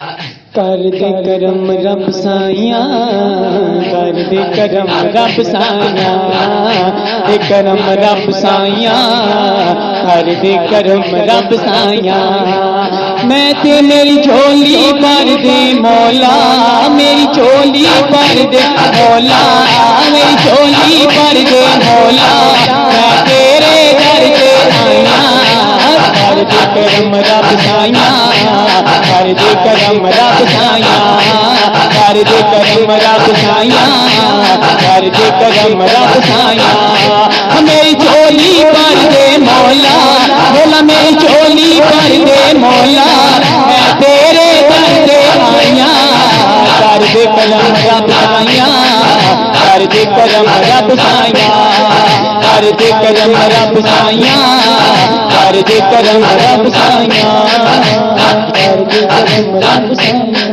कर दे करम रब साइया, कर दे करम रब साइया, दे करम रब साइया, कर दे करम रब साइया। मैं ते मेरी झोली भर दे मौला, मेरी झोली भर दे मौला, मेरी झोली भर दे मौला। मैं तेरे घर से आया, कर दे करम रब साइया, कर दे करम रब साइया, कर दे करम रब साइया, कर दे करम रब साइया। मेरी झोली भर दे मौला, मौला मेरी झोली भर दे मौला। मैं तेरे घर से आया, कर दे करम रब साइया, कर दे करम रब साइया, कर दे करम रब साइया, कर दे करम रब साइया, कर दे करम रब साइया।